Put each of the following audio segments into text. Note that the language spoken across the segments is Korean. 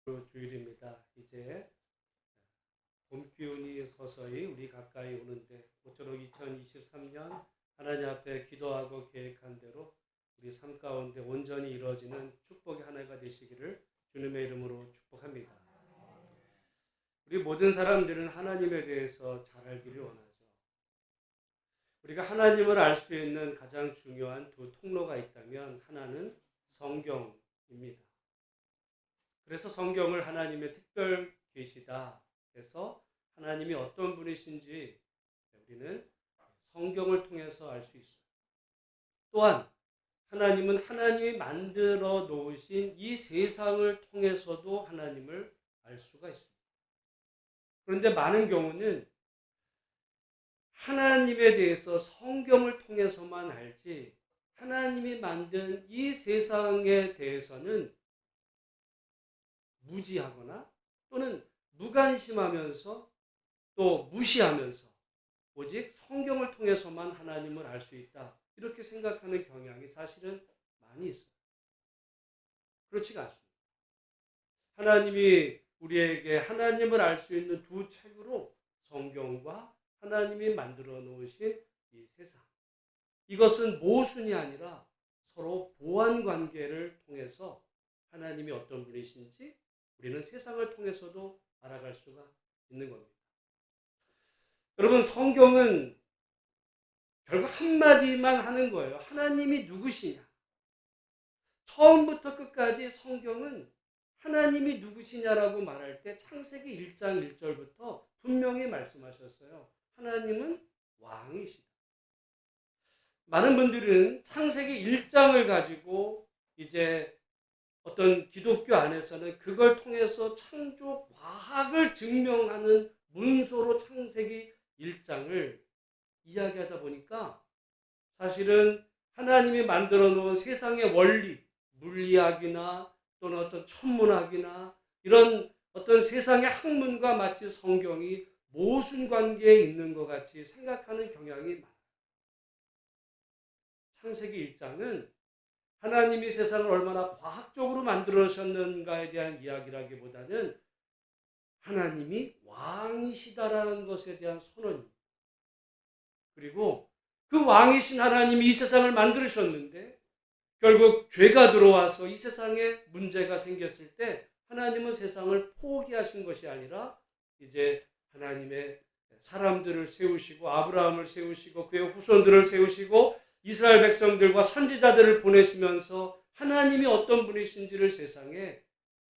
주일입니다. 이제 봄 기운이 서서히 우리 가까이 오는데 모쪼록 2023년 하나님 앞에 기도하고 계획한 대로 우리 삶 가운데 온전히 이루어지는 축복의 한 해가 되시기를 주님의 이름으로 축복합니다. 우리 모든 사람들은 하나님에 대해서 잘 알기를 원하죠. 우리가 하나님을 알 수 있는 가장 중요한 두 통로가 있다면 하나는 성경입니다. 그래서 성경을 하나님의 특별 계시다 해서 하나님이 어떤 분이신지 우리는 성경을 통해서 알 수 있어요. 또한 하나님은 하나님이 만들어 놓으신 이 세상을 통해서도 하나님을 알 수가 있습니다. 그런데 많은 경우는 하나님에 대해서 성경을 통해서만 알지 하나님이 만든 이 세상에 대해서는 무지하거나 또는 무관심하면서 또 무시하면서 오직 성경을 통해서만 하나님을 알 수 있다. 이렇게 생각하는 경향이 사실은 많이 있어요. 그렇지가 않습니다. 하나님이 우리에게 하나님을 알 수 있는 두 책으로 성경과 하나님이 만들어 놓으신 이 세상. 이것은 모순이 아니라 서로 보완 관계를 통해서 하나님이 어떤 분이신지 우리는 세상을 통해서도 알아갈 수가 있는 겁니다. 여러분, 성경은 결국 한마디만 하는 거예요. 하나님이 누구시냐? 처음부터 끝까지 성경은 하나님이 누구시냐라고 말할 때 창세기 1장 1절부터 분명히 말씀하셨어요. 하나님은 왕이시다. 많은 분들은 창세기 1장을 가지고 이제 어떤 기독교 안에서는 그걸 통해서 창조 과학을 증명하는 문서로 창세기 1장을 이야기하다 보니까 사실은 하나님이 만들어 놓은 세상의 원리, 물리학이나 또는 어떤 천문학이나 이런 어떤 세상의 학문과 마치 성경이 모순 관계에 있는 것 같이 생각하는 경향이 많아요. 창세기 1장은 하나님이 세상을 얼마나 과학적으로 만들어셨는가에 대한 이야기라기보다는 하나님이 왕이시다라는 것에 대한 선언입니다. 그리고 그 왕이신 하나님이 이 세상을 만들으셨는데 결국 죄가 들어와서 이 세상에 문제가 생겼을 때 하나님은 세상을 포기하신 것이 아니라 이제 하나님의 사람들을 세우시고 아브라함을 세우시고 그의 후손들을 세우시고 이스라엘 백성들과 선지자들을 보내시면서 하나님이 어떤 분이신지를 세상에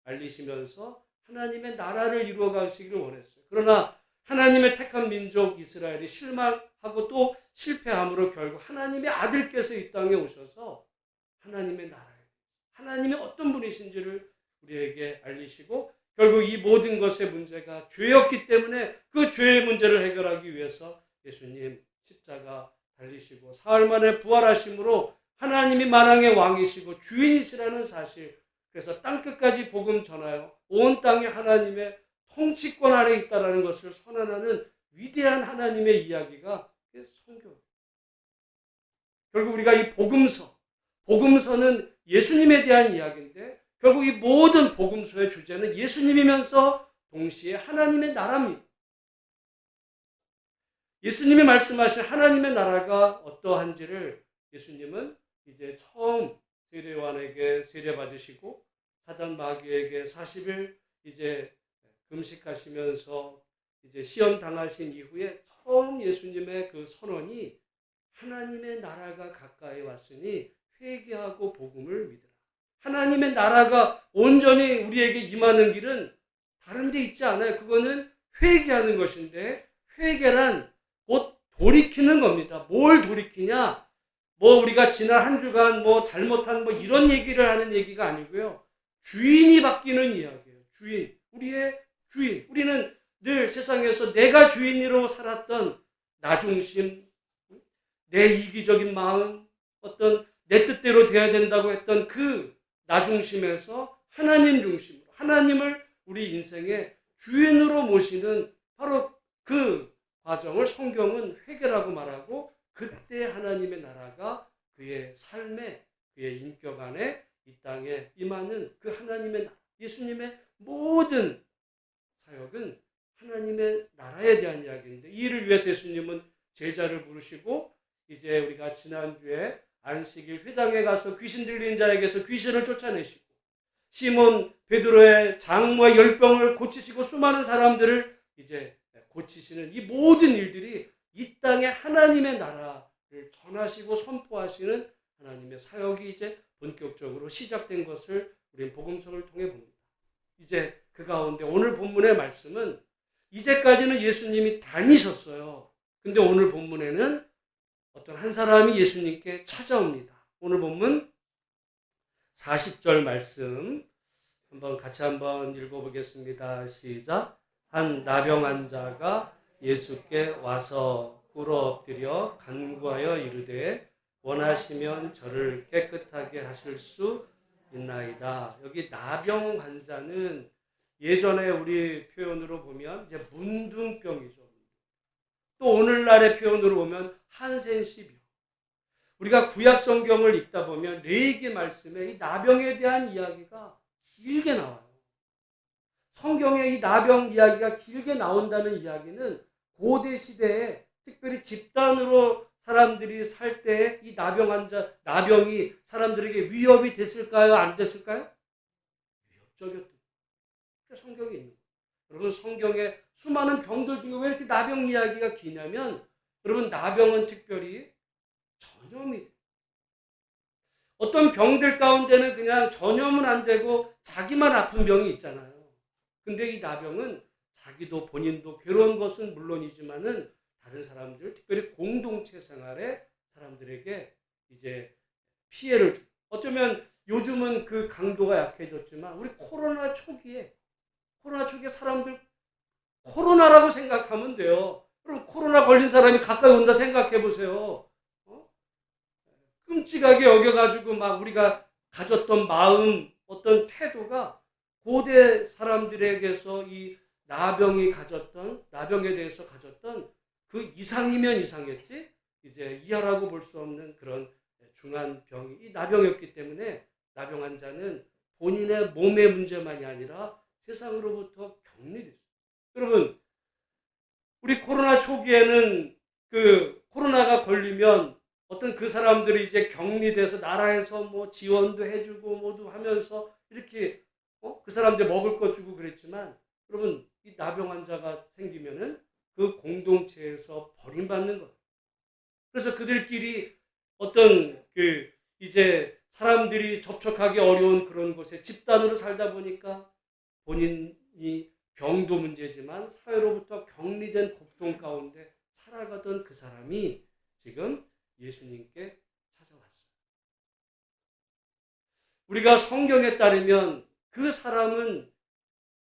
알리시면서 하나님의 나라를 이루어 가시기를 원했어요. 그러나 하나님의 택한 민족 이스라엘이 실망하고 또 실패함으로 결국 하나님의 아들께서 이 땅에 오셔서 하나님의 나라에 하나님이 어떤 분이신지를 우리에게 알리시고 결국 이 모든 것의 문제가 죄였기 때문에 그 죄의 문제를 해결하기 위해서 예수님 십자가 달리시고 사흘 만에 부활하심으로 하나님이 만왕의 왕이시고 주인이시라는 사실, 그래서 땅끝까지 복음 전하여 온 땅에 하나님의 통치권 아래 있다는 것을 선언하는 위대한 하나님의 이야기가 성경. 결국 우리가 이 복음서는 예수님에 대한 이야기인데 결국 이 모든 복음서의 주제는 예수님이면서 동시에 하나님의 나라입니다. 예수님이 말씀하신 하나님의 나라가 어떠한지를 예수님은 이제 처음 세례요한에게 세례받으시고 사단 마귀에게 40일 이제 금식하시면서 이제 시험 당하신 이후에 처음 예수님의 그 선언이 하나님의 나라가 가까이 왔으니 회개하고 복음을 믿으라. 하나님의 나라가 온전히 우리에게 임하는 길은 다른 데 있지 않아요. 그거는 회개하는 것인데 회개란 곧 돌이키는 겁니다. 뭘 돌이키냐? 우리가 지난 한 주간 잘못한 이런 얘기를 하는 얘기가 아니고요. 주인이 바뀌는 이야기예요. 주인. 우리의 주인. 우리는 늘 세상에서 내가 주인으로 살았던 나 중심, 내 이기적인 마음, 어떤 내 뜻대로 돼야 된다고 했던 그 나 중심에서 하나님 중심으로, 하나님을 우리 인생의 주인으로 모시는 바로 그 과정을 성경은 회개라고 말하고 그때 하나님의 나라가 그의 삶에, 그의 인격 안에 이 땅에 임하는 그 하나님의 나라, 예수님의 모든 사역은 하나님의 나라에 대한 이야기인데, 이를 위해서 예수님은 제자를 부르시고 이제 우리가 지난주에 안식일 회당에 가서 귀신 들린 자에게서 귀신을 쫓아내시고 시몬 베드로의 장모의 열병을 고치시고 수많은 사람들을 이제 고치시는 이 모든 일들이 이 땅에 하나님의 나라를 전하시고 선포하시는 하나님의 사역이 이제 본격적으로 시작된 것을 우리는 복음서를 통해 봅니다. 이제 그 가운데 오늘 본문의 말씀은 이제까지는 예수님이 다니셨어요. 근데 오늘 본문에는 어떤 한 사람이 예수님께 찾아옵니다. 오늘 본문 40절 말씀 같이 한번 읽어보겠습니다. 시작. 한 나병 환자가 예수께 와서 꿇어 엎드려 간구하여 이르되 원하시면 저를 깨끗하게 하실 수 있나이다. 여기 나병 환자는 예전에 우리 표현으로 보면 이제 문둥병이죠. 또 오늘날의 표현으로 보면 한센시병. 우리가 구약 성경을 읽다 보면 레위기 말씀에 이 나병에 대한 이야기가 길게 나와요. 성경에 이 나병 이야기가 길게 나온다는 이야기는 고대 시대에 특별히 집단으로 사람들이 살 때 이 나병 환자, 나병이 사람들에게 위협이 됐을까요? 안 됐을까요? 위협적이었던 성경에 있는 거예요. 여러분, 성경에 수많은 병들 중에 왜 이렇게 나병 이야기가 기냐면, 여러분, 나병은 특별히 전염이 돼요. 어떤 병들 가운데는 그냥 전염은 안 되고 자기만 아픈 병이 있잖아요. 근데 이 나병은 자기도 본인도 괴로운 것은 물론이지만은 다른 사람들, 특별히 공동체 생활에 사람들에게 이제 피해를 주고, 어쩌면 요즘은 그 강도가 약해졌지만 우리 코로나 초기에 사람들 코로나라고 생각하면 돼요. 그럼 코로나 걸린 사람이 가까이 온다 생각해 보세요. 끔찍하게 여겨가지고 막 우리가 가졌던 마음, 어떤 태도가 고대 사람들에게서 이 나병에 대해서 가졌던 그 이상이면 이상했지, 이제 이하라고 볼 수 없는 그런 중한 병이 이 나병이었기 때문에 나병 환자는 본인의 몸의 문제만이 아니라 세상으로부터 격리됐어요. 여러분, 우리 코로나 초기에는 그 코로나가 걸리면 어떤 그 사람들이 이제 격리돼서 나라에서 뭐 지원도 해주고 모두 하면서 이렇게 그 사람들 먹을 거 주고 그랬지만, 여러분, 이 나병 환자가 생기면은 그 공동체에서 버림받는 것. 그래서 그들끼리 어떤 그 이제 사람들이 접촉하기 어려운 그런 곳에 집단으로 살다 보니까 본인이 병도 문제지만 사회로부터 격리된 고통 가운데 살아가던 그 사람이 지금 예수님께 찾아왔어요. 우리가 성경에 따르면 그 사람은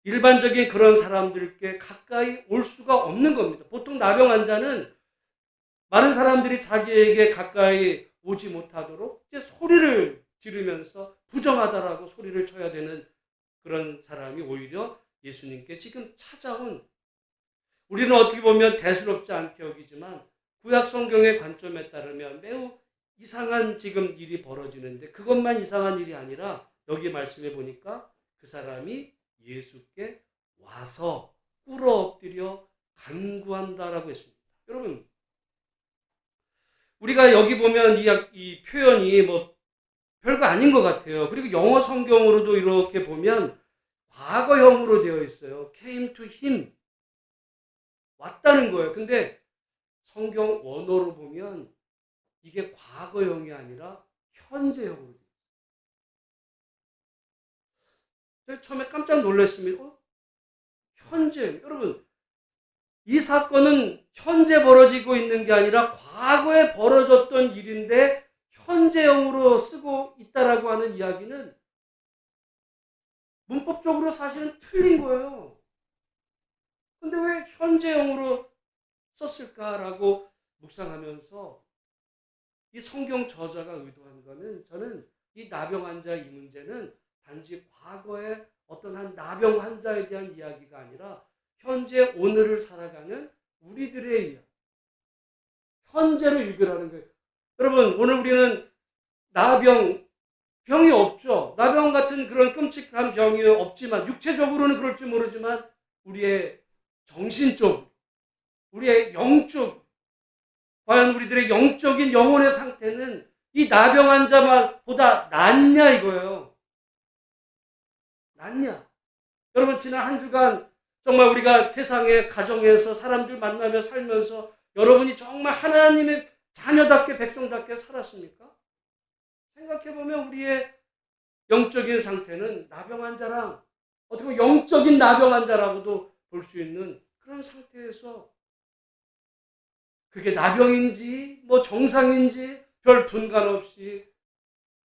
일반적인 그런 사람들께 가까이 올 수가 없는 겁니다. 보통 나병 환자는 많은 사람들이 자기에게 가까이 오지 못하도록 이제 소리를 지르면서 부정하다라고 소리를 쳐야 되는 그런 사람이 오히려 예수님께 지금 찾아온, 우리는 어떻게 보면 대수롭지 않게 여기지만 구약 성경의 관점에 따르면 매우 이상한 지금 일이 벌어지는데, 그것만 이상한 일이 아니라 여기 말씀해 보니까 그 사람이 예수께 와서 꿇어 엎드려 간구한다라고 했습니다. 여러분, 우리가 여기 보면 이 표현이 뭐 별거 아닌 것 같아요. 그리고 영어 성경으로도 이렇게 보면 과거형으로 되어 있어요. came to him. 왔다는 거예요. 근데 성경 원어로 보면 이게 과거형이 아니라 현재형으로 돼요. 제가 처음에 깜짝 놀랐습니다. 현재, 여러분, 이 사건은 현재 벌어지고 있는 게 아니라 과거에 벌어졌던 일인데 현재형으로 쓰고 있다라고 하는 이야기는 문법적으로 사실은 틀린 거예요. 근데 왜 현재형으로 썼을까라고 묵상하면서 이 성경 저자가 의도한 거는, 저는 이 나병 환자 이 문제는 단지 과거의 어떤 한 나병 환자에 대한 이야기가 아니라 현재 오늘을 살아가는 우리들의 이야기, 현재를 읽으라는 거예요. 여러분, 오늘 우리는 병이 없죠. 나병 같은 그런 끔찍한 이상 병이 없지만 육체적으로는 그럴지 모르지만 우리의 정신적, 우리의 영적, 과연 우리들의 영적인 영혼의 상태는 이 나병 환자보다 낫냐 이거예요. 낫냐? 여러분 지난 한 주간 정말 우리가 세상의 가정에서 사람들 만나며 살면서 여러분이 정말 하나님의 자녀답게 백성답게 살았습니까? 생각해보면 우리의 영적인 상태는 나병 환자랑 어떻게 보면 영적인 나병 환자라고도 볼 수 있는 그런 상태에서 그게 나병인지 뭐 정상인지 별 분간 없이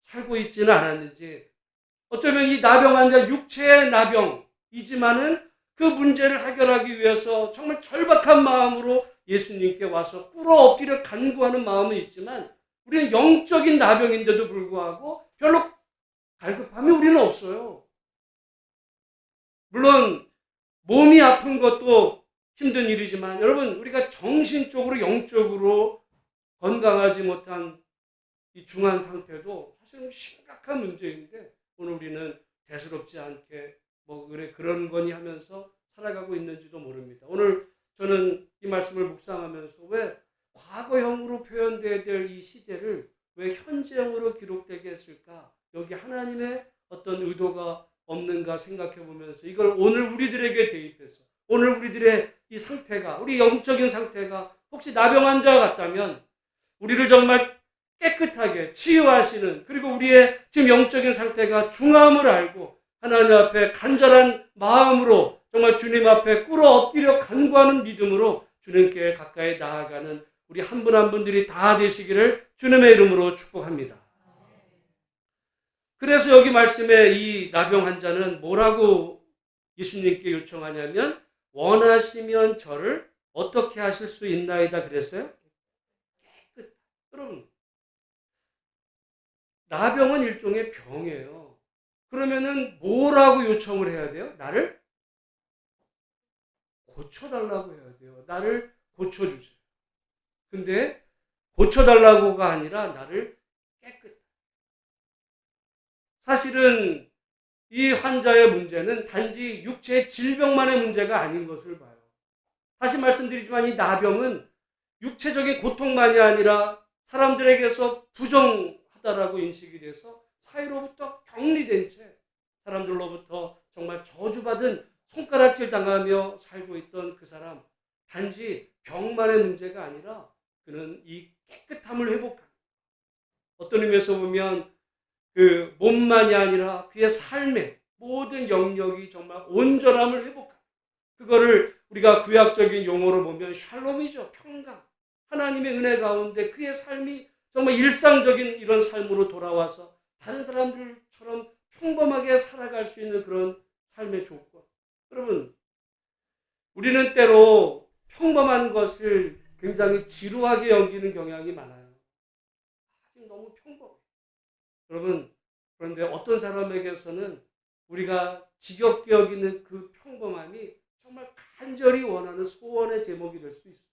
살고 있지는 않았는지 어쩌면 이 나병 환자 육체의 나병이지만은 그 문제를 해결하기 위해서 정말 절박한 마음으로 예수님께 와서 꿇어 엎드려 간구하는 마음은 있지만 우리는 영적인 나병인데도 불구하고 별로 갈급함이 우리는 없어요. 물론 몸이 아픈 것도 힘든 일이지만 여러분 우리가 정신적으로 영적으로 건강하지 못한 이 중한 상태도 사실은 심각한 문제인데 오늘 우리는 대수롭지 않게 뭐 그런 거니 하면서 살아가고 있는지도 모릅니다. 오늘 저는 이 말씀을 묵상하면서 왜 과거형으로 표현되어야 될 이 시제를 왜 현재형으로 기록되게 했을까? 여기 하나님의 어떤 의도가 없는가 생각해 보면서 이걸 오늘 우리들에게 대입해서 오늘 우리들의 이 상태가 우리 영적인 상태가 혹시 나병 환자 같다면 우리를 정말 깨끗하게 치유하시는 그리고 우리의 지금 영적인 상태가 중함을 알고 하나님 앞에 간절한 마음으로 정말 주님 앞에 꿇어 엎드려 간구하는 믿음으로 주님께 가까이 나아가는 우리 한 분 한 분들이 다 되시기를 주님의 이름으로 축복합니다. 그래서 여기 말씀에 이 나병 환자는 뭐라고 예수님께 요청하냐면 원하시면 저를 어떻게 하실 수 있나이다 그랬어요? 깨끗. 여러분 나병은 일종의 병이에요. 그러면은 뭐라고 요청을 해야 돼요? 나를 고쳐달라고 해야 돼요. 나를 고쳐주세요. 근데 고쳐달라고가 아니라 나를 깨끗. 사실은 이 환자의 문제는 단지 육체의 질병만의 문제가 아닌 것을 봐요. 다시 말씀드리지만 이 나병은 육체적인 고통만이 아니라 사람들에게서 부정하다라고 인식이 돼서 사회로부터 격리된 채 사람들로부터 정말 저주받은 손가락질 당하며 살고 있던 그 사람, 단지 병만의 문제가 아니라 그는 이 깨끗함을 회복하는 어떤 의미에서 보면 그 몸만이 아니라 그의 삶의 모든 영역이 정말 온전함을 회복하는 그거를 우리가 구약적인 용어로 보면 샬롬이죠. 평강. 하나님의 은혜 가운데 그의 삶이 정말 일상적인 이런 삶으로 돌아와서 다른 사람들처럼 평범하게 살아갈 수 있는 그런 삶의 조건. 여러분, 우리는 때로 평범한 것을 굉장히 지루하게 여기는 경향이 많아요. 아직 너무 평범해. 여러분, 그런데 어떤 사람에게서는 우리가 지겹게 여기는 그 평범함이 정말 간절히 원하는 소원의 제목이 될 수 있어요.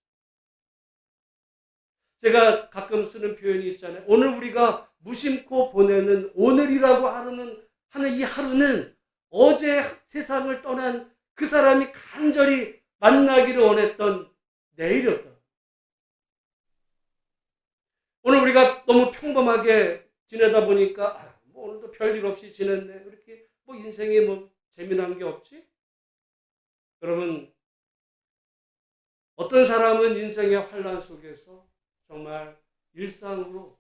제가 가끔 쓰는 표현이 있잖아요. 오늘 우리가 무심코 보내는 오늘이라고 하는 이 하루는 어제 세상을 떠난 그 사람이 간절히 만나기를 원했던 내일이었다. 오늘 우리가 너무 평범하게 지내다 보니까 뭐 오늘도 별일 없이 지냈네. 이렇게 뭐 인생에 뭐 재미난 게 없지? 여러분 어떤 사람은 인생의 환란 속에서 정말 일상으로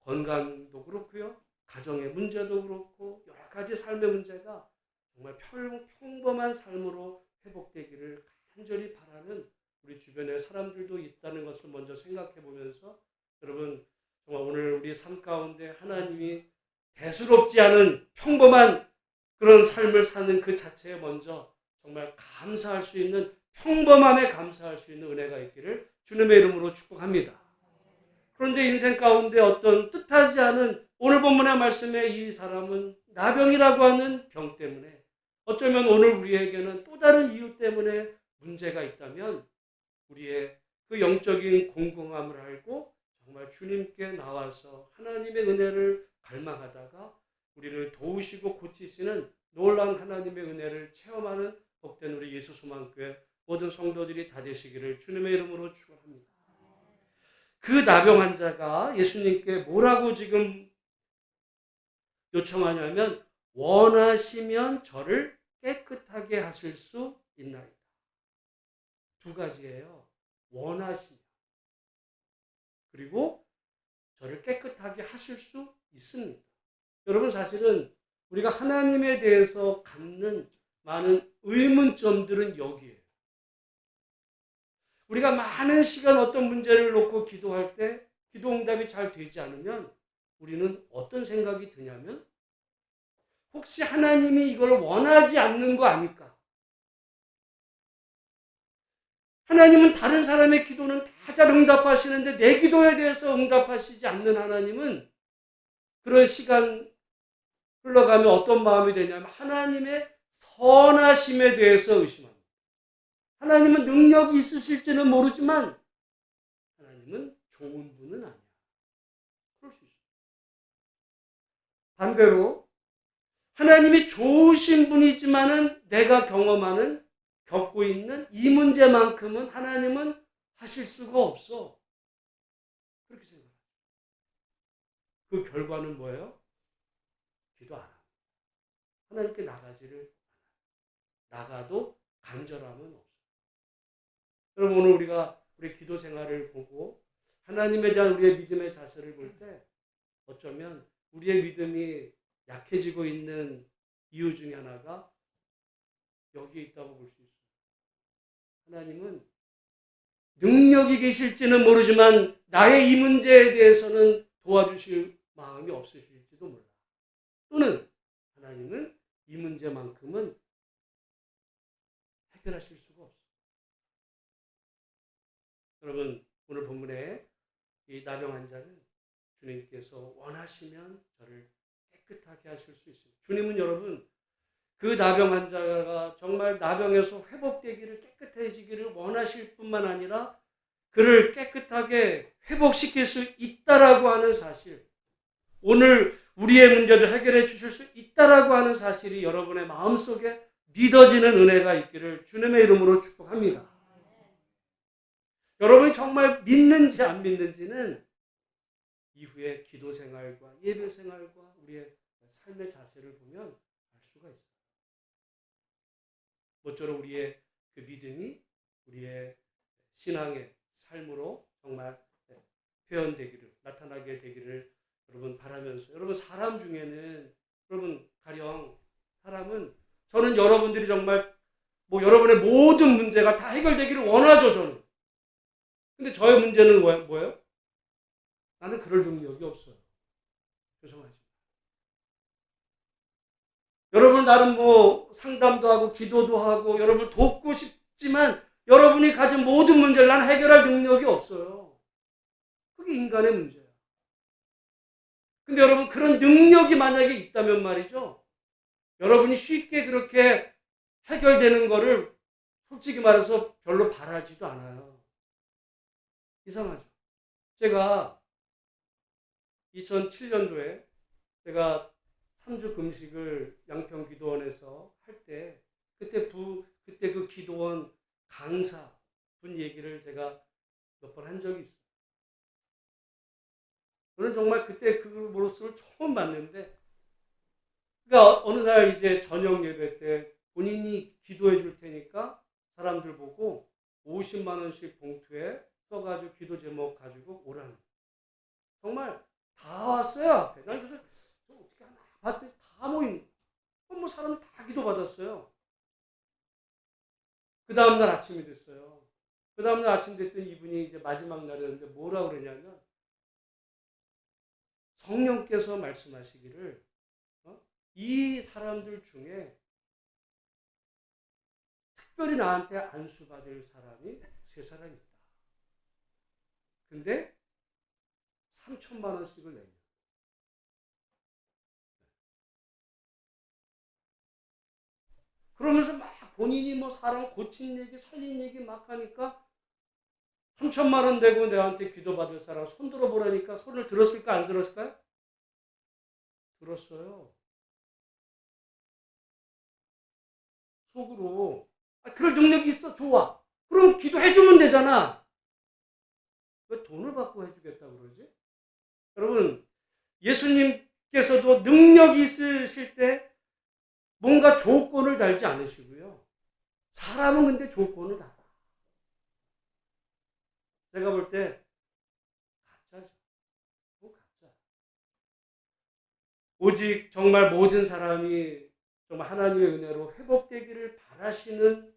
건강도 그렇고요. 가정의 문제도 그렇고 여러 가지 삶의 문제가 정말 평범한 삶으로 회복되기를 간절히 바라는 우리 주변의 사람들도 있다는 것을 먼저 생각해 보면서 여러분 정말 오늘 우리 삶 가운데 하나님이 대수롭지 않은 평범한 그런 삶을 사는 그 자체에 먼저 정말 감사할 수 있는 평범함에 감사할 수 있는 은혜가 있기를 주님의 이름으로 축복합니다. 그런데 인생 가운데 어떤 뜻하지 않은 오늘 본문의 말씀에 이 사람은 나병이라고 하는 병 때문에 어쩌면 오늘 우리에게는 또 다른 이유 때문에 문제가 있다면 우리의 그 영적인 공공함을 알고 정말 주님께 나와서 하나님의 은혜를 갈망하다가 우리를 도우시고 고치시는 놀라운 하나님의 은혜를 체험하는 복된 우리 예수소망교회 모든 성도들이 다 되시기를 주님의 이름으로 축원합니다. 그 나병 환자가 예수님께 뭐라고 지금 요청하냐면 원하시면 저를 깨끗하게 하실 수 있나이다. 두 가지예요. 원하시면 그리고 저를 깨끗하게 하실 수 있습니다. 여러분 사실은 우리가 하나님에 대해서 갖는 많은 의문점들은 여기에요. 우리가 많은 시간 어떤 문제를 놓고 기도할 때 기도 응답이 잘 되지 않으면 우리는 어떤 생각이 드냐면 혹시 하나님이 이걸 원하지 않는 거 아닐까? 하나님은 다른 사람의 기도는 다 잘 응답하시는데 내 기도에 대해서 응답하시지 않는 하나님은 그런 시간 흘러가면 어떤 마음이 되냐면 하나님의 선하심에 대해서 의심합니다. 하나님은 능력이 있으실지는 모르지만 하나님은 좋은 분은 아니야. 그럴 수 있어요. 반대로 하나님이 좋으신 분이지만은 내가 경험하는 겪고 있는 이 문제만큼은 하나님은 하실 수가 없어. 그렇게 생각해요. 그 결과는 뭐예요? 기도 안 합니다. 하나님께 나가지를 않아요. 나가도 간절함은 없어요. 여러분 오늘 우리가 우리 기도 생활을 보고 하나님에 대한 우리의 믿음의 자세를 볼 때 어쩌면 우리의 믿음이 약해지고 있는 이유 중에 하나가 여기에 있다고 볼 수 있어요. 하나님은 능력이 계실지는 모르지만 나의 이 문제에 대해서는 도와주실 마음이 없으실지도 몰라. 또는 하나님은 이 문제만큼은 해결하실 수가 없어요. 여러분 오늘 본문에 이 나병 환자는 주님께서 원하시면 저를 깨끗하게 하실 수 있습니다. 주님은 여러분 그 나병 환자가 정말 나병에서 회복되기를 깨끗해지기를 원하실 뿐만 아니라 그를 깨끗하게 회복시킬 수 있다라고 하는 사실, 오늘 우리의 문제를 해결해 주실 수 있다라고 하는 사실이 여러분의 마음속에 믿어지는 은혜가 있기를 주님의 이름으로 축복합니다. 여러분이 정말 믿는지 안 믿는지는 이후에 기도 생활과 예배 생활과 우리의 삶의 자세를 보면 알 수가 있어요. 모쪼록 우리의 그 믿음이 우리의 신앙의 삶으로 정말 표현되기를, 나타나게 되기를 여러분 바라면서, 여러분 사람 중에는, 여러분 가령 사람은, 저는 여러분들이 정말 여러분의 모든 문제가 다 해결되기를 원하죠, 저는. 근데 저의 문제는 뭐예요? 나는 그럴 능력이 없어요. 죄송하지만. 여러분 나름 상담도 하고 기도도 하고 여러분 돕고 싶지만 여러분이 가진 모든 문제를 난 해결할 능력이 없어요. 그게 인간의 문제예요. 근데 여러분 그런 능력이 만약에 있다면 말이죠. 여러분이 쉽게 그렇게 해결되는 거를 솔직히 말해서 별로 바라지도 않아요. 이상하죠. 제가 2007년도에 제가 3주 금식을 양평기도원에서 할 때 그때 그 기도원 강사 분 얘기를 제가 몇 번 한 적이 있어요. 저는 정말 그때 그 모습을 처음 봤는데, 그러니까 어느 날 이제 저녁 예배 때 본인이 기도해 줄 테니까 사람들 보고 50만 원씩 봉투에 써가지고 기도 제목 가지고 오라는. 정말 다 왔어요 앞에. 난 그래서 어떻게 하나 봤더니 다 모인. 사람 다 기도 받았어요. 그 다음날 아침이 됐어요. 그 다음날 아침 됐더니 이분이 이제 마지막 날이었는데 뭐라고 그러냐면 성령께서 말씀하시기를 이 사람들 중에 특별히 나한테 안수받을 사람이 3사람 있다. 근데 3천만 원씩을 내냐. 그러면서 막 본인이 사람 고친 얘기, 살린 얘기 막 하니까 3천만 원 되고 내한테 기도받을 사람 손 들어보라니까 손을 들었을까 안 들었을까요? 들었어요. 속으로. 그럴 능력이 있어. 좋아. 그럼 기도해주면 되잖아. 왜 돈을 받고 해주겠다고 그러지? 여러분, 예수님께서도 능력이 있으실 때 뭔가 조건을 달지 않으시고요. 사람은 근데 조건을 달아. 제가 볼 때 가짜죠. 가짜. 오직 정말 모든 사람이 정말 하나님의 은혜로 회복되기를 바라시는,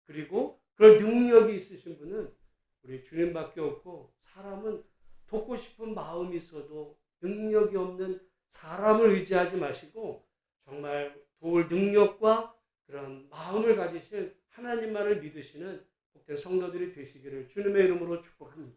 그리고 그럴 능력이 있으신 분은 우리 주님밖에 없고, 사람은 돕고 싶은 마음이 있어도 능력이 없는 사람을 의지하지 마시고 정말 도울 능력과 그런 마음을 가지신 하나님만을 믿으시는 복된 성도들이 되시기를 주님의 이름으로 축복합니다.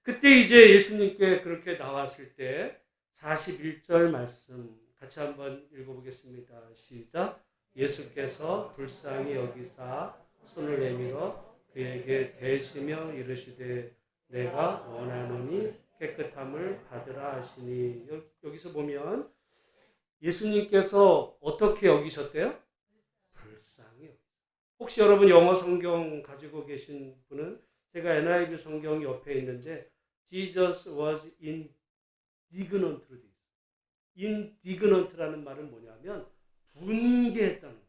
그때 이제 예수님께 그렇게 나왔을 때 41절 말씀 같이 한번 읽어보겠습니다. 시작. 예수께서 불쌍히 여기사 손을 내밀어 그에게 대시며 이르시되 내가 원하노니 깨끗함을 받으라 하시니. 여기서 보면 예수님께서 어떻게 여기셨대요? 불쌍히. 혹시 여러분 영어 성경 가지고 계신 분은, 제가 NIV 성경 옆에 있는데 Jesus was indignant로 되어 있어요. indignant라는 말은 뭐냐면 분개했다는 거예요.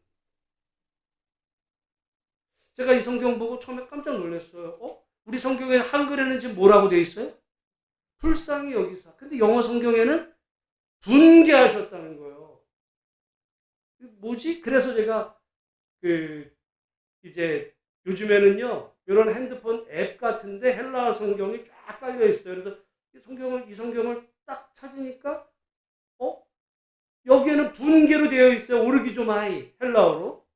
제가 이 성경 보고 처음에 깜짝 놀랐어요. 우리 성경에 한글에는 지금 뭐라고 되어 있어요? 불쌍히 여기사. 근데 영어 성경에는 분개하셨다는 거예요. 뭐지? 그래서 제가 이제 요즘에는요, 이런 핸드폰 앱 같은데 헬라어 성경이 쫙 깔려 있어요. 그래서 이 성경을 딱 찾으니까 여기에는 분개로 되어 있어요. 오르기조마이 헬라어로.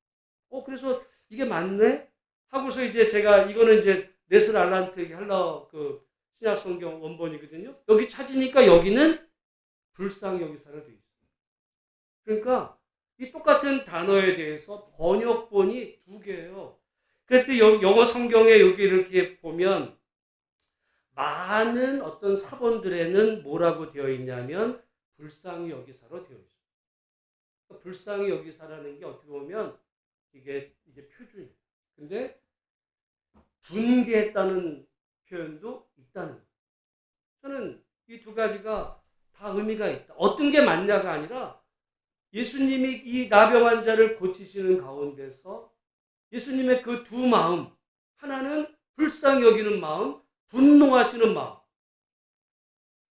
그래서 이게 맞네 하고서 이제 제가 이거는 이제 네슬 알란트 헬라어 그 신약 성경 원본이거든요. 여기 찾으니까 여기는 불쌍히 여기사로 되어 있어요. 그러니까 이 똑같은 단어에 대해서 번역본이 두 개예요. 그랬더니 영어 성경에 여기 이렇게 보면 많은 어떤 사본들에는 뭐라고 되어 있냐면 불쌍히 여기사로 되어 있어요. 그러니까 불쌍히 여기사라는 게 어떻게 보면 이게 표준이에요. 근데 분개했다는 표현도 있다는 거예요. 저는 이 두 가지가 다 의미가 있다. 어떤 게 맞냐가 아니라 예수님이 이 나병 환자를 고치시는 가운데서 예수님의 그 두 마음, 하나는 불쌍히 여기는 마음, 분노하시는 마음.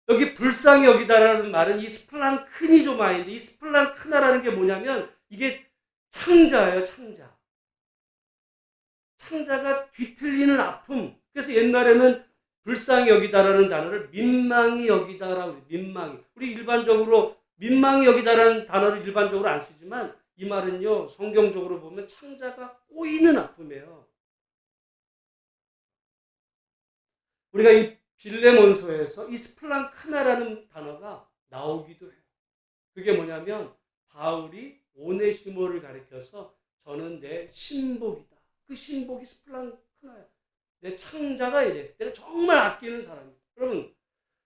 여기 불쌍히 여기다라는 말은 이 스플랑크니조마인데, 이 스플랑크나라는 게 뭐냐면 이게 창자예요, 창자. 창자가 뒤틀리는 아픔. 그래서 옛날에는 불쌍히 여기다라는 단어를 민망히 여기다라고, 민망히. 우리 일반적으로 민망히 여기다라는 단어를 일반적으로 안 쓰지만 이 말은요, 성경적으로 보면 창자가 꼬이는 아픔이에요. 우리가 이 빌레몬서에서 이 스플랑크나라는 단어가 나오기도 해요. 그게 뭐냐면 바울이 오네시모를 가리켜서 저는 내 신복이다. 그 신복이 스플랑크나야. 내 창자가 이래. 내가 정말 아끼는 사람이야. 여러분,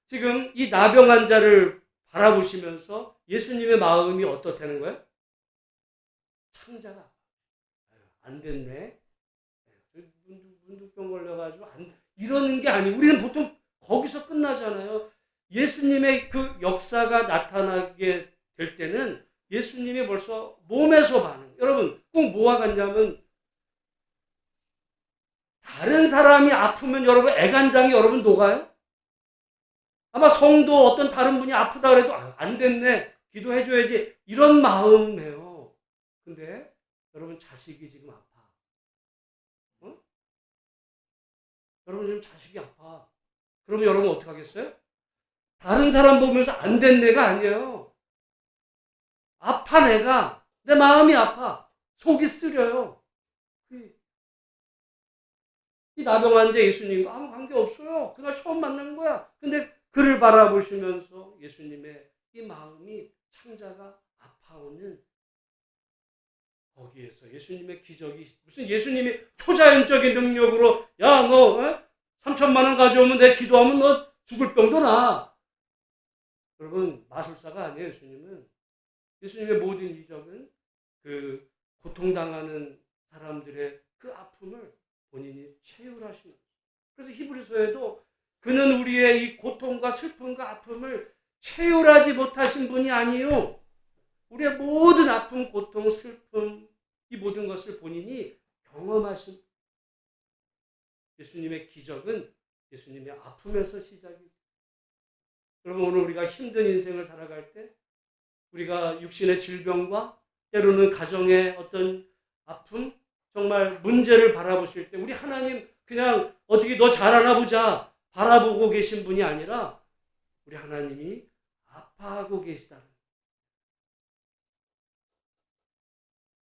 지금 이 나병 환자를 바라보시면서 예수님의 마음이 어떻다는 거예요? 창자가 안 됐네. 문득병 걸려가지고 이러는 게 아니고, 우리는 보통 거기서 끝나잖아요. 예수님의 그 역사가 나타나게 될 때는 예수님이 벌써 몸에서 반응. 여러분, 꼭 뭐와 같냐면 다른 사람이 아프면 여러분 애간장이 여러분 녹아요? 아마 성도 어떤 다른 분이 아프다 그래도 안 됐네. 기도해줘야지. 이런 마음이에요. 근데 여러분 자식이 지금 아파. 여러분 지금 자식이 아파. 그러면 여러분 어떻게 하겠어요? 다른 사람 보면서 안 된 내가 아니에요. 아파 내가. 내 마음이 아파. 속이 쓰려요. 이 나병 환자 예수님과 아무 관계 없어요. 그날 처음 만난 거야. 근데 그를 바라보시면서 예수님의 이 마음이 창자가 아파오는 거기에서 예수님의 기적이, 무슨 예수님이 초자연적인 능력으로 야 너 3천만 원 가져오면 내 기도하면 너 죽을 병도 나. 여러분 마술사가 아니에요. 예수님의 모든 기적은 그 고통당하는 사람들의 그 아픔을 본인이 체휼하시는 거예요. 그래서 히브리서에도 그는 우리의 이 고통과 슬픔과 아픔을 체휼하지 못하신 분이 아니요. 우리의 모든 아픔, 고통, 슬픔 이 모든 것을 본인이 경험하신 예수님의 기적은 예수님의 아픔에서 시작이. 여러분 오늘 우리가 힘든 인생을 살아갈 때 우리가 육신의 질병과 때로는 가정의 어떤 아픔, 정말 문제를 바라보실 때 우리 하나님 그냥 어떻게 너 잘하나 보자 바라보고 계신 분이 아니라 우리 하나님이 아파하고 계시다는,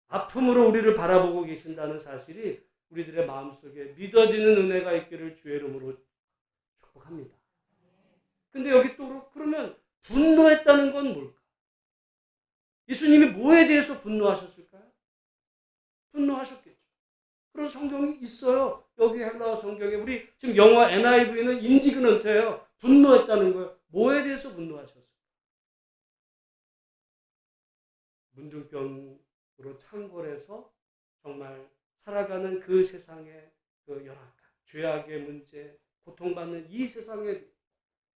아픔으로 우리를 바라보고 계신다는 사실이 우리들의 마음속에 믿어지는 은혜가 있기를 주의 이름으로 축복합니다. 근데 여기 또 그러면 분노했다는 건 뭘까? 예수님이 뭐에 대해서 분노하셨을까요? 분노하셨겠죠. 그런 성경이 있어요. 여기 헬라어 성경에 우리 지금 영어 NIV는 인디그넌트예요. 분노했다는 거예요. 뭐에 대해서 분노하셨을까? 문둥병으로 창궐해서 정말 살아가는 그 세상의 그 열악한 죄악의 문제, 고통받는 이 세상에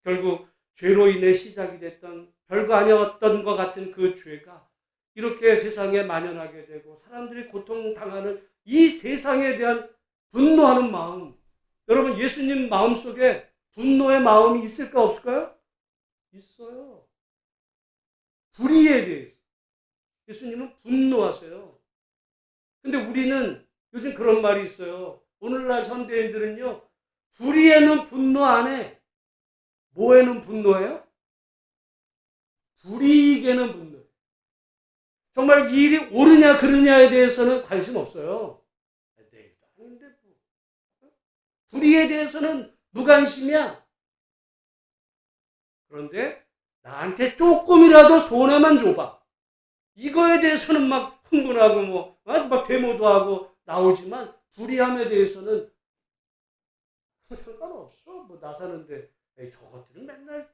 결국 죄로 인해 시작이 됐던 별거 아니었던 것 같은 그 죄가 이렇게 세상에 만연하게 되고 사람들이 고통당하는 이 세상에 대한 분노하는 마음. 여러분 예수님 마음속에 분노의 마음이 있을까 없을까요? 있어요. 불의에 대해서 예수님은 분노하세요. 근데 우리는 요즘 그런 말이 있어요. 오늘날 현대인들은요, 불의에는 분노 안 해. 뭐에는 분노해요? 불이익에는 분노해요. 정말 이 일이 옳으냐 그르냐에 대해서는 관심 없어요. 내일도 아닌데 뭐. 불의에 대해서는 무관심이야. 그런데 나한테 조금이라도 손해만 줘봐. 이거에 대해서는 막 흥분하고 막 데모도 하고 나오지만 불의함에 대해서는 상관없어. 뭐 나 사는데 저것들은 맨날.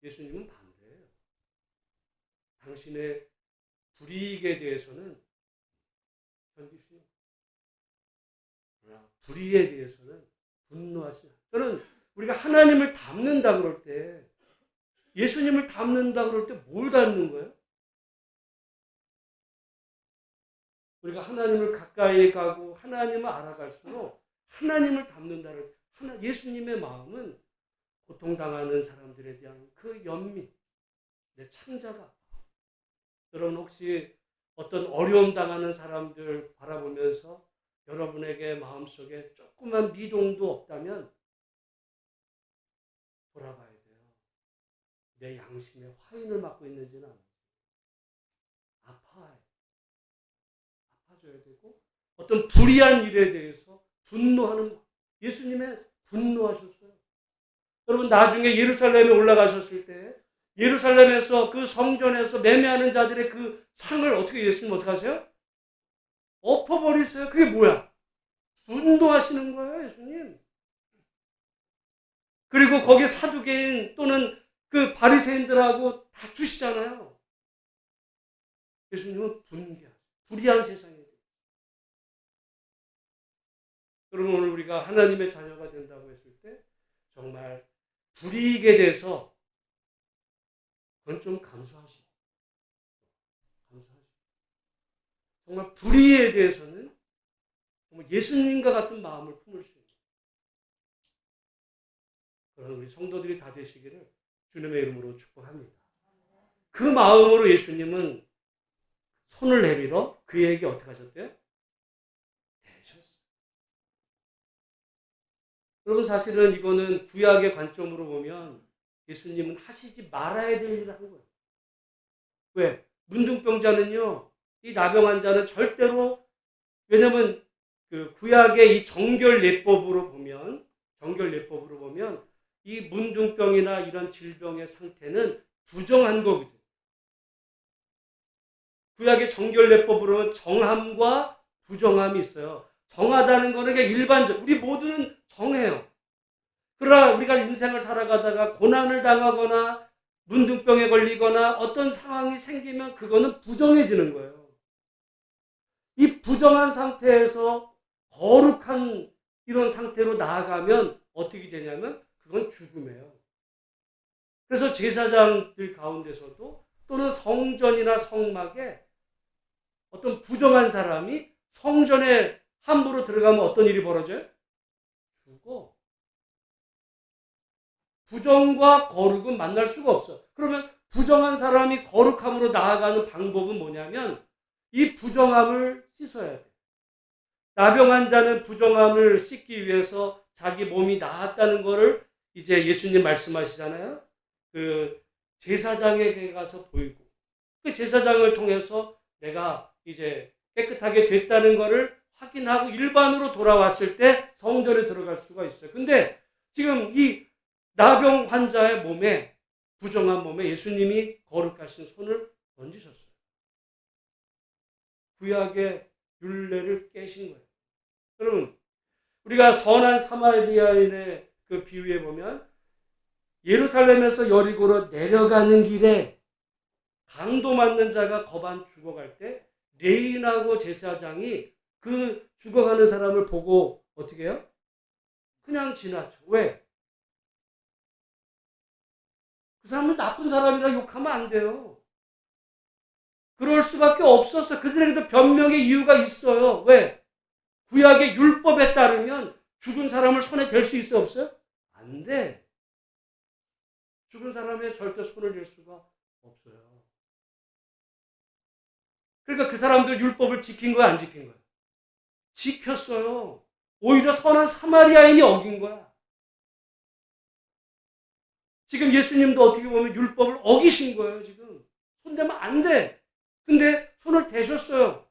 예수님은 반대예요. 당신의 불이익에 대해서는 견디시오. 그러나 불의에 대해서는 분노하시오. 저는 우리가 하나님을 닮는다 그럴 때, 예수님을 닮는다 그럴 때 뭘 닮는 거예요? 우리가 하나님을 가까이 가고 하나님을 알아갈수록 하나님을 닮는다를, 예수님의 마음은 고통당하는 사람들에 대한 그 연민, 내 창자가. 여러분 혹시 어떤 어려움 당하는 사람들 바라보면서 여러분에게 마음속에 조그만 미동도 없다면 돌아봐야 돼요. 내 양심에 화인을 맞고 있는지는 아파요. 아파져야 되고 어떤 불의한 일에 대해서 분노하는, 예수님의 분노하셨어요. 여러분 나중에 예루살렘에 올라가셨을 때 예루살렘에서 그 성전에서 매매하는 자들의 그 상을 어떻게 예수님 어떻게 하세요? 엎어버리세요. 그게 뭐야? 분노하시는 거예요, 예수님. 그리고 거기 사두개인 또는 그 바리새인들하고 다투시잖아요. 예수님은 불의한 세상에. 여러분 오늘 우리가 하나님의 자녀가 된다고 했을 때 정말 불이익에 대해서 그건 좀 감수하시고, 정말 불의에 대해서는 정말 예수님과 같은 마음을 품을 수 있는 그런 우리 성도들이 다 되시기를 주님의 이름으로 축복합니다. 그 마음으로 예수님은 손을 내밀어 그에게 어떻게 하셨대요? 대셨어요. 여러분 사실은 이거는 구약의 관점으로 보면 예수님은 하시지 말아야 될 일을 한 거예요. 왜? 문둥병자는요, 이 나병 자는 절대로, 왜냐면 그 구약의 이 정결례법으로 보면 이 문둥병이나 이런 질병의 상태는 부정한 거거든요. 구약의 정결례법으로는 정함과 부정함이 있어요. 정하다는 거는 그냥 일반적, 우리 모두는 정해요. 그러나 우리가 인생을 살아가다가 고난을 당하거나 문둥병에 걸리거나 어떤 상황이 생기면 그거는 부정해지는 거예요. 이 부정한 상태에서 거룩한 이런 상태로 나아가면 어떻게 되냐면 그건 죽음이에요. 그래서 제사장들 가운데서도 또는 성전이나 성막에 어떤 부정한 사람이 성전에 함부로 들어가면 어떤 일이 벌어져요? 죽어. 부정과 거룩은 만날 수가 없어. 그러면 부정한 사람이 거룩함으로 나아가는 방법은 뭐냐면 이 부정함을 씻어야 돼. 나병 환자는 부정함을 씻기 위해서 자기 몸이 나았다는 것을 이제 예수님 말씀하시잖아요. 그 제사장에게 가서 보이고 그 제사장을 통해서 내가 이제 깨끗하게 됐다는 것을 확인하고 일반으로 돌아왔을 때 성전에 들어갈 수가 있어요. 근데 지금 이 나병 환자의 몸에 부정한 몸에 예수님이 거룩하신 손을 던지셨어요. 구약의 율례를 깨신 거예요. 여러분, 우리가 선한 사마리아인의 그 비유에 보면 예루살렘에서 여리고로 내려가는 길에 강도 맞는 자가 거반 죽어갈 때 레인하고 제사장이 그 죽어가는 사람을 보고 어떻게 해요? 그냥 지나쳐. 왜? 그 사람은 나쁜 사람이라 욕하면 안 돼요. 그럴 수밖에 없었어. 그들에게도 변명의 이유가 있어요. 왜? 구약의 율법에 따르면 죽은 사람을 손에 댈 수 있어 없어요? 안 돼. 죽은 사람에 절대 손을 댈 수가 없어요. 그러니까 그 사람들 율법을 지킨 거야, 안 지킨 거야? 지켰어요. 오히려 선한 사마리아인이 어긴 거야. 지금 예수님도 어떻게 보면 율법을 어기신 거예요, 지금. 손대면 안 돼. 근데 손을 대셨어요.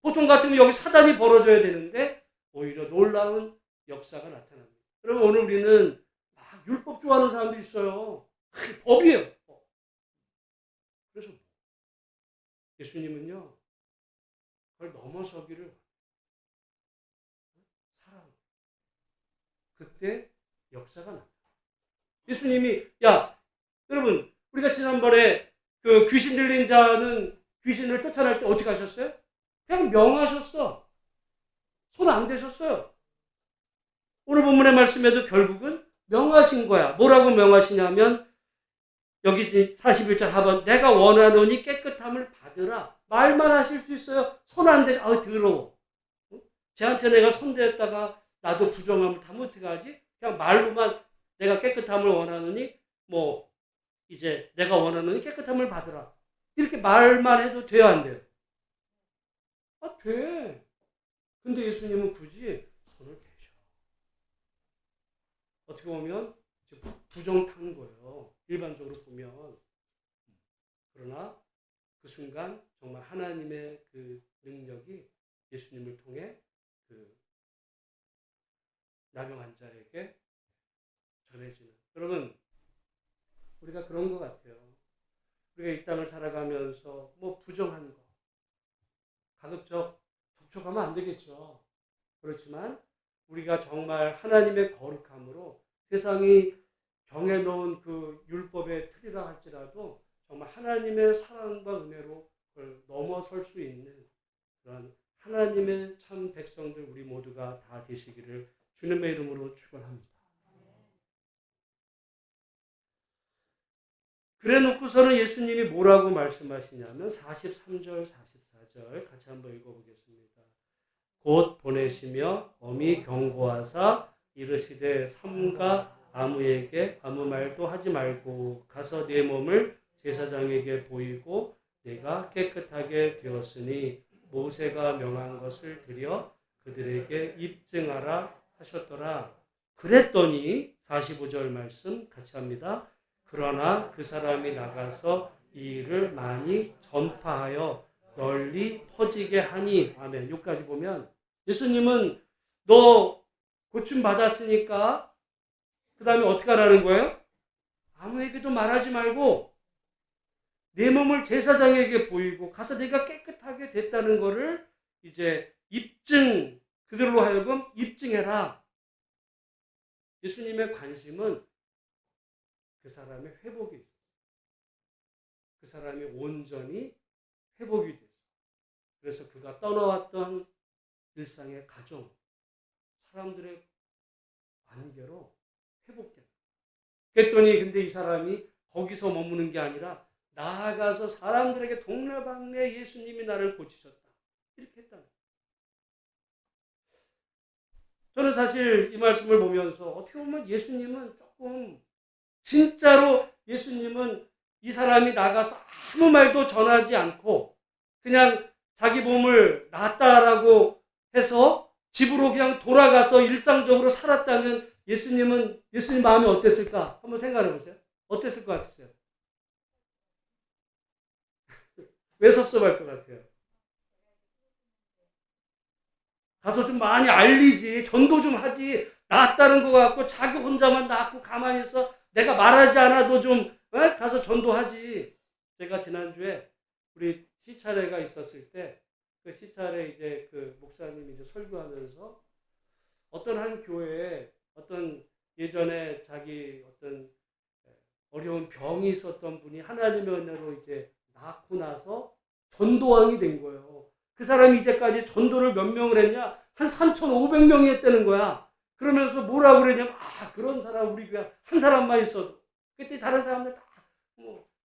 보통 같으면 여기 사단이 벌어져야 되는데 오히려 놀라운 역사가 나타납니다. 여러분, 오늘 우리는 막 율법 좋아하는 사람들이 있어요. 법이에요. 그래서 예수님은요, 그걸 넘어서기를 사랑. 그때 역사가 나타납니다. 예수님이, 야, 여러분, 우리가 지난번에 그 귀신 들린 자는 귀신을 쫓아낼 때 어떻게 하셨어요? 그냥 명하셨어. 손 안 대셨어요. 오늘 본문의 말씀에도 결국은 명하신 거야. 뭐라고 명하시냐면 여기 41절 하반 내가 원하노니 깨끗함을 받으라. 말만 하실 수 있어요. 손 안 대. 더러워. 쟤한테 내가 손 대었다가 나도 부정함을 다 어떻게 하지? 그냥 말로만 내가 깨끗함을 원하노니 뭐 이제 내가 원하노니 깨끗함을 받으라. 이렇게 말만 해도 돼요, 안 돼요? 돼. 근데 예수님은 굳이 손을 대셔. 어떻게 보면 부정탄 거예요. 일반적으로 보면. 그러나 그 순간 정말 하나님의 그 능력이 예수님을 통해 그 나병 환자에게 전해지는. 여러분, 우리가 그런 것 같아요. 우리가 이 땅을 살아가면서 뭐 부정한 거 가급적 접촉하면 안 되겠죠. 그렇지만 우리가 정말 하나님의 거룩함으로 세상이 정해놓은 그 율법의 틀이라 할지라도 정말 하나님의 사랑과 은혜로 그걸 넘어설 수 있는 그런 하나님의 참 백성들 우리 모두가 다 되시기를 주님의 이름으로 축원합니다. 그래 놓고서는 예수님이 뭐라고 말씀하시냐면 43절, 44절 같이 한번 읽어보겠습니다. 곧 보내시며 엄히 경고하사 이르시되 삼가 아무에게 아무 말도 하지 말고 가서 내 몸을 제사장에게 보이고 내가 깨끗하게 되었으니 모세가 명한 것을 드려 그들에게 입증하라 하셨더라. 그랬더니 45절 말씀 같이 합니다. 그러나 그 사람이 나가서 이 일을 많이 전파하여 널리 퍼지게 하니. 아멘. 여기까지 보면 예수님은 너 고침 받았으니까 그 다음에 어떻게 하라는 거예요? 아무에게도 말하지 말고 내 몸을 제사장에게 보이고 가서 내가 깨끗하게 됐다는 것을 이제 입증, 그들로 하여금 입증해라. 예수님의 관심은 그 사람의 회복이 있어요. 사람이 온전히 회복이 됐어요. 그래서 그가 떠나왔던 일상의 가정, 사람들의 관계로 회복된다. 그랬더니 근데 이 사람이 거기서 머무는 게 아니라 나아가서 사람들에게 동네방네 예수님이 나를 고치셨다. 이렇게 했다. 저는 사실 이 말씀을 보면서 어떻게 보면 예수님은 조금 진짜로 예수님은 이 사람이 나가서 아무 말도 전하지 않고 그냥 자기 몸을 낫다라고 해서 집으로 그냥 돌아가서 일상적으로 살았다면 예수님 마음이 어땠을까? 한번 생각해 보세요. 어땠을 것 같으세요? 왜 섭섭할 것 같아요? 가서 좀 많이 알리지, 전도 좀 하지, 낫다는 것 같고 자기 혼자만 낫고 가만히 있어 내가 말하지 않아도 좀 가서 전도하지. 제가 지난주에 우리 시차례가 있었을 때 그 시차례 이제 그 목사님이 이제 설교하면서 어떤 한 교회에 어떤 예전에 자기 어떤 어려운 병이 있었던 분이 하나님의 은혜로 이제 낫고 나서 전도왕이 된 거예요. 그 사람이 이제까지 전도를 몇 명을 했냐? 한 3,500명이 했다는 거야. 그러면서 뭐라고 그러냐면, 그런 사람 우리 교회 한 사람만 있어도. 그때 다른 사람들 다,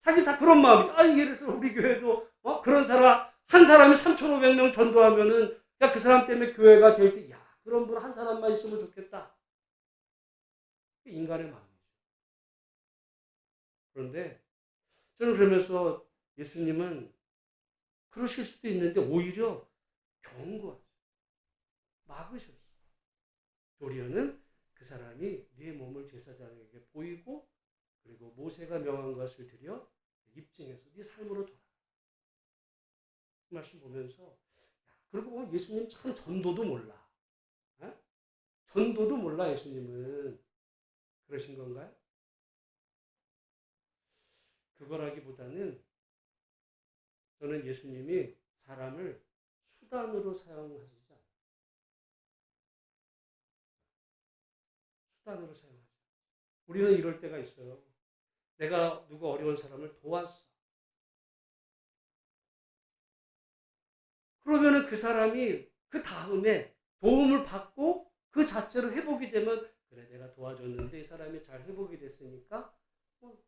자기 다 그런 마음이죠. 예를 들어서 우리 교회도, 그런 사람, 한 사람이 3,500명 전도하면은, 그 사람 때문에 교회가 될 때, 그런 분 한 사람만 있으면 좋겠다. 인간의 마음이죠. 그런데, 저는 그러면서 예수님은 그러실 수도 있는데, 오히려 경고하죠. 막으셨어요. 도리어는 그 사람이 네 몸을 제사장에게 보이고 그리고 모세가 명한 것을 드려 입증해서 네 삶으로 돌아가. 그 말씀 보면서 그리고 예수님 참 전도도 몰라. 전도도 몰라 예수님은. 그러신 건가요? 그거라기보다는 저는 예수님이 사람을 수단으로 사용하시지 않아요. 수단으로 사용하시죠. 우리는 이럴 때가 있어요. 내가 누구 어려운 사람을 도왔어. 그러면은 그 사람이 그 다음에 도움을 받고 그 자체로 회복이 되면 그래 내가 도와줬는데 이 사람이 잘 회복이 됐으니까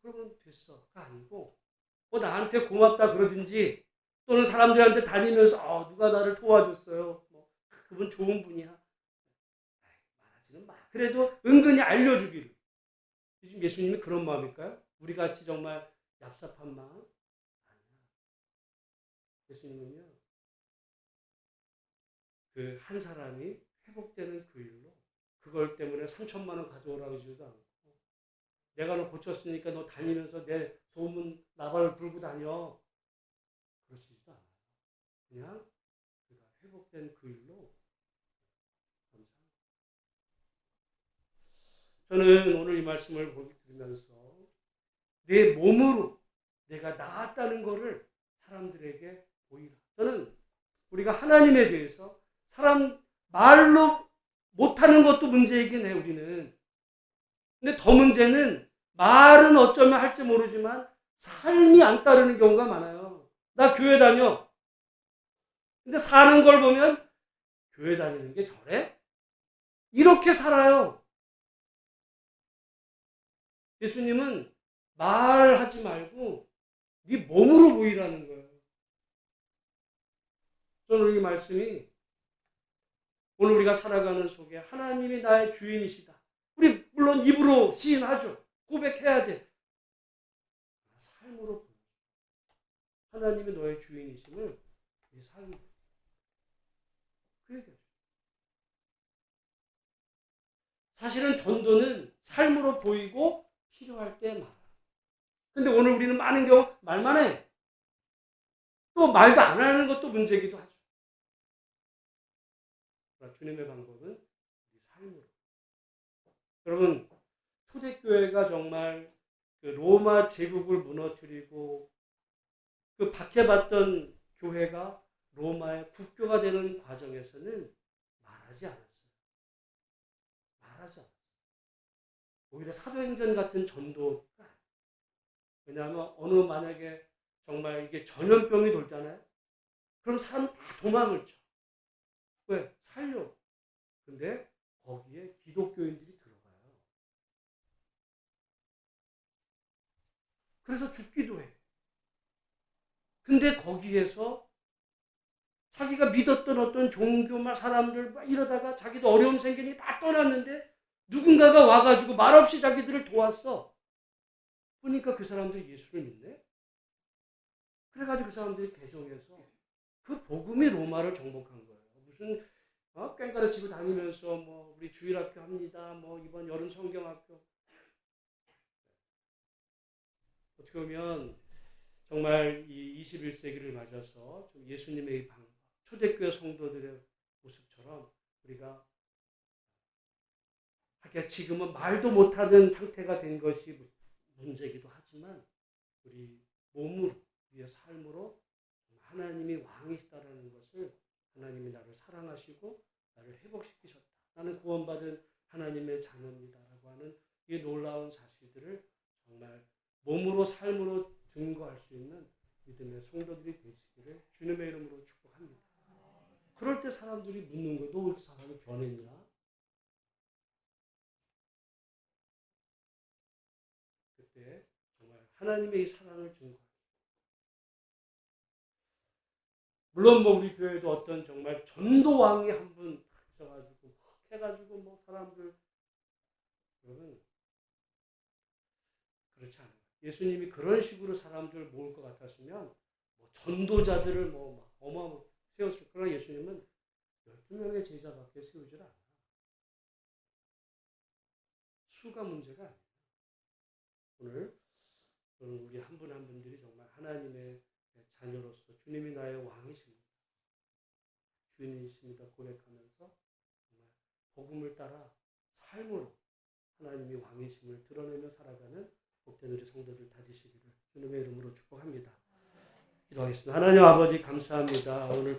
그러면 됐어가 아니고 나한테 고맙다 그러든지 또는 사람들한테 다니면서 누가 나를 도와줬어요. 그분 좋은 분이야. 말하지는 마. 그래도 은근히 알려주기를. 요즘 예수님이 그런 마음일까요? 우리같이 정말 얍삽한 마음? 아니야. 예수님은요. 그 한 사람이 회복되는 그 일로 그걸 때문에 3,000만 원 가져오라고 하지도 않고 내가 너 고쳤으니까 너 다니면서 내 소문 나발을 불고 다녀. 그러시지도 않아요. 그냥 그가 회복된 그 일로 감사합니다. 저는 오늘 이 말씀을 들으면서 내 몸으로 내가 나았다는 것을 사람들에게 보이라. 저는 우리가 하나님에 대해서 사람 말로 못하는 것도 문제이긴 해 우리는. 근데 더 문제는 말은 어쩌면 할지 모르지만 삶이 안 따르는 경우가 많아요. 나 교회 다녀. 근데 사는 걸 보면 교회 다니는 게 저래? 이렇게 살아요. 예수님은 말하지 말고 네 몸으로 보이라는 거예요. 저는 이 말씀이 오늘 우리가 살아가는 속에 하나님이 나의 주인이시다. 우리 물론 입으로 시인하죠. 고백해야 돼. 삶으로 하나님이 너의 주인이심을 네 삶 그 얘기죠. 사실은 전도는 삶으로 보이고 필요할 때 말하. 근데 오늘 우리는 많은 경우 말만 해. 또 말도 안 하는 것도 문제이기도 하죠. 주님의 방법은 삶으로. 여러분 초대교회가 정말 그 로마 제국을 무너뜨리고 그 박해받던 교회가 로마의 국교가 되는 과정에서는 말하지 않았어요. 말하지 않았어요. 오히려 사도행전 같은 전도가 왜냐하면 만약에 정말 이게 전염병이 돌잖아요. 그럼 사람 다 도망을 쳐. 왜? 살려. 근데 거기에 기독교인들이 들어가요. 그래서 죽기도 해. 근데 거기에서 자기가 믿었던 어떤 종교만 사람들 막 이러다가 자기도 어려움 생기니 다 떠났는데 누군가가 와가지고 말없이 자기들을 도왔어. 보니까 그 사람들이 예수를 믿네. 그래가지고 그 사람들이 개종해서 그 복음이 로마를 정복한 거예요. 무슨 꽹가르치고 다니면서 뭐 우리 주일학교 합니다. 뭐 이번 여름 성경학교. 어떻게 보면 정말 이 21세기를 맞아서 예수님의 방법, 초대교회 성도들의 모습처럼 우리가 하기야 지금은 말도 못하는 상태가 된 것이 문제이기도 하지만 우리 몸으로, 우리의 삶으로 하나님이 왕이시다라는 것을 하나님이 나를 사랑하시고 나를 회복시키셨다. 나는 구원받은 하나님의 자녀입니다라고 하는 이 놀라운 사실들을 정말 몸으로 삶으로 증거할 수 있는 믿음의 성도들이 되시기를 주님의 이름으로 축복합니다. 그럴 때 사람들이 묻는 거예요. 너 왜 이렇게 사람이 변했냐? 그때 정말 하나님의 이 사랑을 증거합니다. 물론 뭐 우리 교회도 어떤 정말 전도왕이 한 분 있어가지고 해가지고 뭐 사람들 여러분 그렇지 않아요. 예수님이 그런 식으로 사람들 모을 것 같았으면 뭐 전도자들을 뭐 어마어마 세웠을 거나 예수님은 12명의 제자밖에 세우질 않아요. 수가 문제가 아니에요. 오늘 우리 한 분 한 분들이 정말 하나님의 자녀로서 주님이 나의 왕이십니다. 주인이십니다. 고백하면서 정말 복음을 따라 삶으로 하나님이 왕이심을 드러내며 살아가는 복된 우리 성도들 다 되시기를 주님의 이름으로 축복합니다. 기도하겠습니다. 하나님 아버지 감사합니다. 오늘